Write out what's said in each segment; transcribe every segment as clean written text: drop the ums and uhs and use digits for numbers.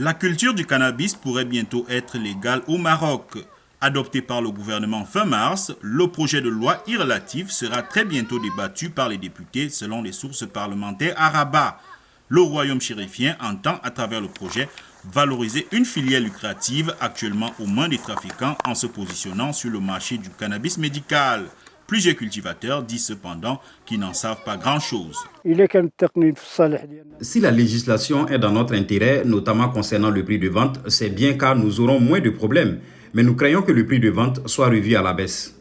La culture du cannabis pourrait bientôt être légale au Maroc. Adopté par le gouvernement fin mars, le projet de loi relatif sera très bientôt débattu par les députés selon les sources parlementaires à Rabat. Le royaume chérifien entend à travers le projet valoriser une filière lucrative actuellement aux mains des trafiquants en se positionnant sur le marché du cannabis médical. Plusieurs cultivateurs disent cependant qu'ils n'en savent pas grand-chose. Si la législation est dans notre intérêt, notamment concernant le prix de vente, c'est bien car nous aurons moins de problèmes. Mais nous craignons que le prix de vente soit revu à la baisse.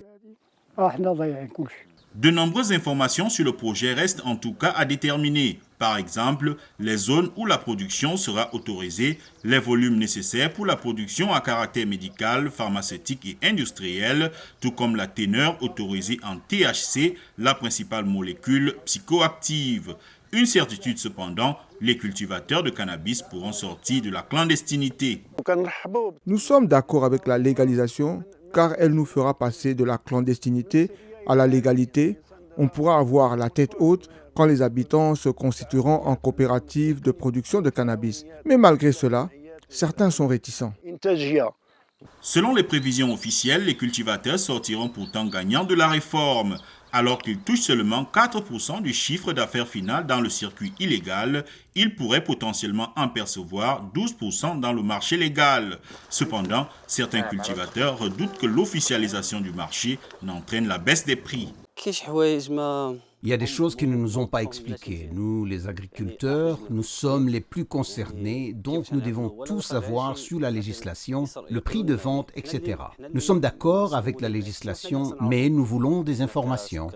De nombreuses informations sur le projet restent en tout cas à déterminer. Par exemple, les zones où la production sera autorisée, les volumes nécessaires pour la production à caractère médical, pharmaceutique et industriel, tout comme la teneur autorisée en THC, la principale molécule psychoactive. Une certitude cependant, les cultivateurs de cannabis pourront sortir de la clandestinité. Nous sommes d'accord avec la légalisation car elle nous fera passer de la clandestinité à la légalité. On pourra avoir la tête haute quand les habitants se constitueront en coopérative de production de cannabis. Mais malgré cela, certains sont réticents. Selon les prévisions officielles, les cultivateurs sortiront pourtant gagnants de la réforme. Alors qu'ils touchent seulement 4% du chiffre d'affaires final dans le circuit illégal, ils pourraient potentiellement en percevoir 12% dans le marché légal. Cependant, certains cultivateurs redoutent que l'officialisation du marché n'entraîne la baisse des prix. Il y a des choses qui ne nous ont pas expliquées. Nous, les agriculteurs, nous sommes les plus concernés, donc nous devons tout savoir sur la législation, le prix de vente, etc. Nous sommes d'accord avec la législation, mais nous voulons des informations.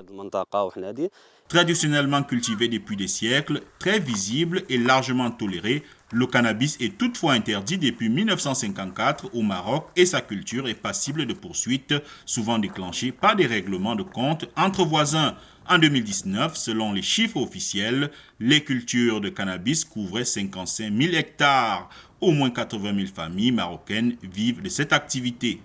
Traditionnellement cultivé depuis des siècles, très visible et largement toléré, le cannabis est toutefois interdit depuis 1954 au Maroc et sa culture est passible de poursuites, souvent déclenchées par des règlements de compte entre voisins. En 2019, selon les chiffres officiels, les cultures de cannabis couvraient 55 000 hectares. Au moins 80 000 familles marocaines vivent de cette activité.